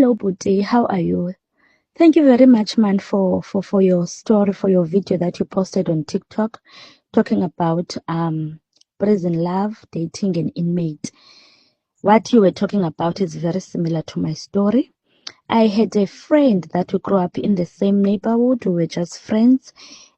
Hello, Buti. How are you? Thank you very much, man, for your story, for your video that you posted on TikTok, talking about prison love, dating an inmate. What you were talking about is very similar to my story. I had a friend that we grew up in the same neighborhood. We were just friends.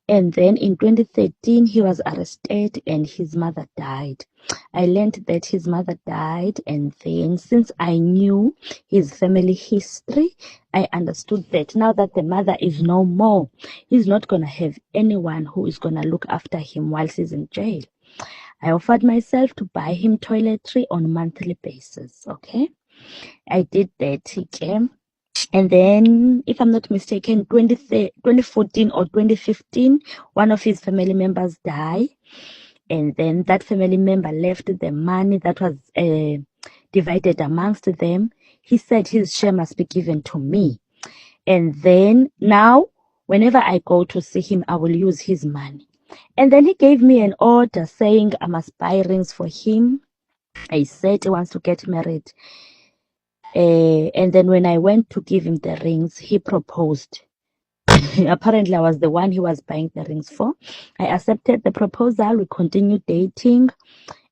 And then in 2013, he was arrested and his mother died. I learned that his mother died. And then, since I knew his family history, I understood that now that the mother is no more, he's not going to have anyone who is going to look after him whilst he's in jail. I offered myself to buy him toiletry on a monthly basis. Okay. I did that. He came. And then, if I'm not mistaken, 2014 or 2015, one of his family members died. And then that family member left the money that was divided amongst them. He said his share must be given to me. And then now, whenever I go to see him, I will use his money. And then he gave me an order saying I must buy rings for him. I said he wants to get married. And then when I went to give him the rings, he proposed. Apparently, I was the one he was buying the rings for. I accepted the proposal. We continued dating.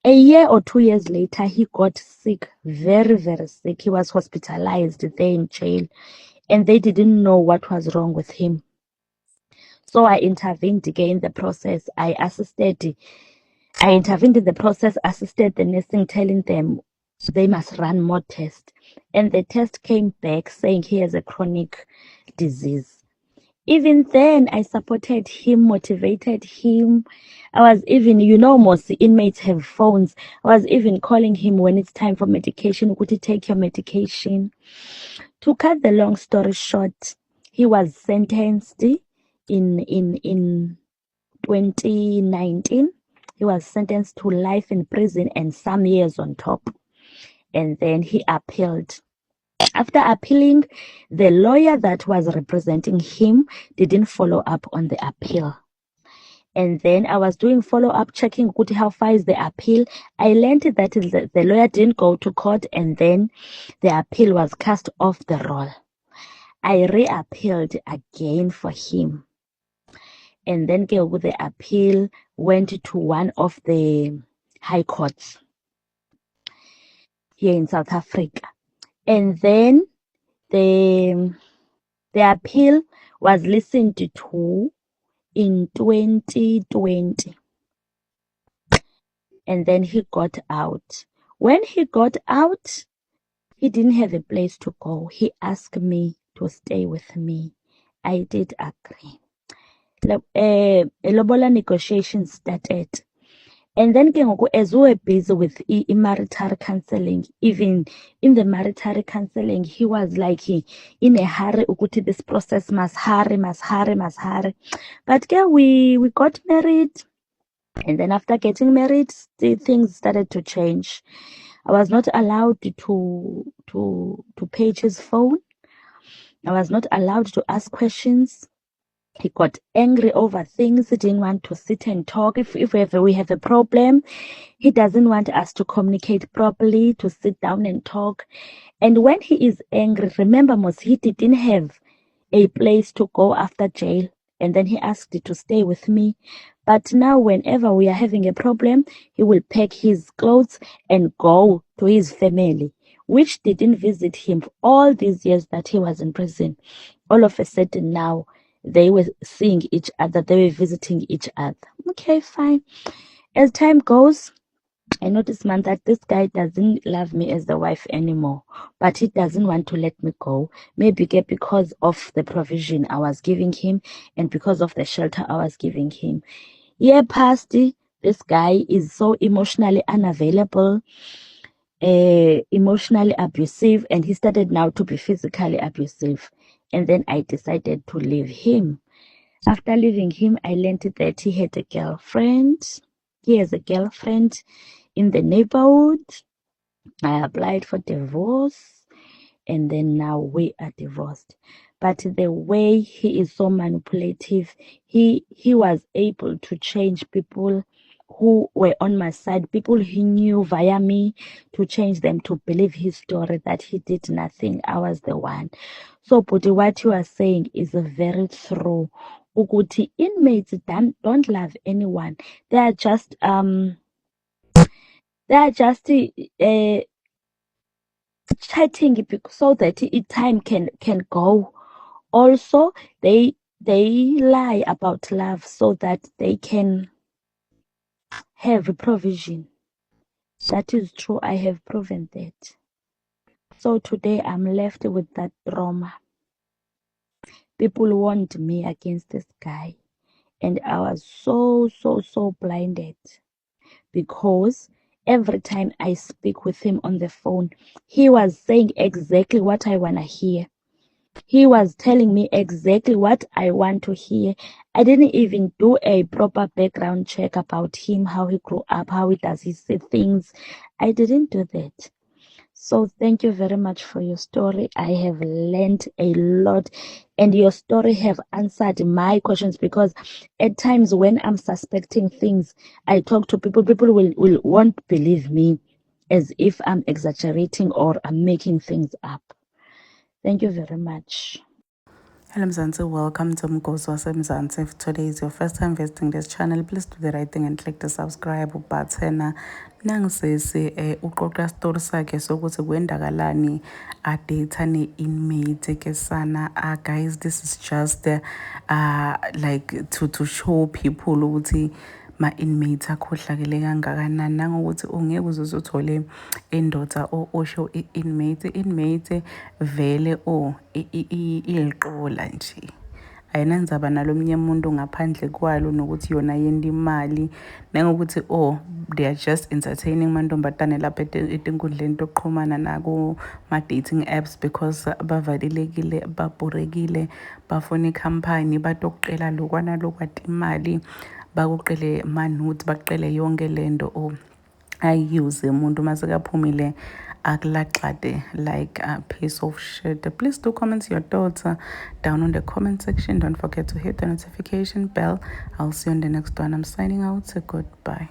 A year or 2 years later, he got sick, very, very sick. He was hospitalized there in jail, and they didn't know what was wrong with him. So I intervened again in the process. I intervened in the process, assisted the nursing, telling them they must run more tests. And the test came back saying he has a chronic disease. Even then, I supported him, motivated him. I was even, most inmates have phones. I was even calling him when it's time for medication. Could you take your medication? To cut the long story short, he was sentenced in 2019. He was sentenced to life in prison and some years on top. And then he appealed. After appealing, the lawyer that was representing him didn't follow up on the appeal. And then I was doing follow-up, checking how far is the appeal. I learned that the lawyer didn't go to court, and then the appeal was cast off the roll. I re-appealed again for him. And then the appeal went to one of the high courts here in South Africa. And then the appeal was listened to in 2020. And then he got out. When he got out, he didn't have a place to go. He asked me to stay with me. I did agree. Lobola negotiations started. And then as we were busy with marital counseling, even in the marital counseling, he was like in a hurry. This process must hurry. But we got married. And then after getting married, things started to change. I was not allowed to page his phone. I was not allowed to ask questions. He got angry over things. He didn't want to sit and talk. If we have a problem, he doesn't want us to communicate properly, to sit down and talk. And when he is angry, remember, he didn't have a place to go after jail. And then he asked to stay with me. But now, whenever we are having a problem, he will pack his clothes and go to his family, which didn't visit him for all these years that he was in prison. All of a sudden now, they were seeing each other. They were visiting each other. Okay, fine. As time goes, I noticed, man, that this guy doesn't love me as the wife anymore, but he doesn't want to let me go. Maybe because of the provision I was giving him and because of the shelter I was giving him. Year passed, this guy is so emotionally unavailable, emotionally abusive, and he started now to be physically abusive. And then I decided to leave him. After leaving him, I learned that he had a girlfriend. He has a girlfriend in the neighborhood. I applied for divorce, and then now we are divorced. But the way he is so manipulative, he was able to change people who were on my side, people he knew via me, to change them to believe his story that he did nothing. I was the one. So, Budi, what you are saying is very true. Uguti inmates don't love anyone. They are just chatting so that time can go. Also, they lie about love so that they can have provision. That is true. I have proven that. So today I'm left with that trauma. People warned me against this guy, and I was so blinded, because every time I speak with him on the phone, he was saying exactly what I want to hear. He was telling me exactly what I want to hear. I didn't even do a proper background check about him, how he grew up, how he does he see things. I didn't do that. So thank you very much for your story. I have learned a lot, and your story have answered my questions, because at times when I'm suspecting things, I talk to people, won't believe me, as if I'm exaggerating or I'm making things up. Thank you very much. Hello Mzansi, welcome to Mgosi Mzansi. If today is your first time visiting this channel, please do the right thing and click the subscribe button. Nangisisi uqoqa story sakhe sokuthi kwendakalani adate ne-inmate ke sana. Guys, this is just like to show people ukuthi ma-inmates akhohlakele kangakanani, nangokuthi ungeke uze uthole indoda osho i-inmate vele iliqola nje, ayinandzaba nalomunye umuntu ngaphandle kwalo, nokuthi yona yenda imali, nangokuthi they are just entertaining mantombazane lapha etinkundleni tokuxhumana nakuma-dating apps, because bavalelekile, babhorekile, bafuna ikhampani, batokuqela lokwana lokwati imali, bakuqele ma-nudes, baqele yonke lento ayuse umuntu masekaphumile akulaxade like a piece of shit. Please do comment your thoughts down on the comment section. Don't forget to hit the notification bell. I'll see you on the next one. I'm signing out. Goodbye.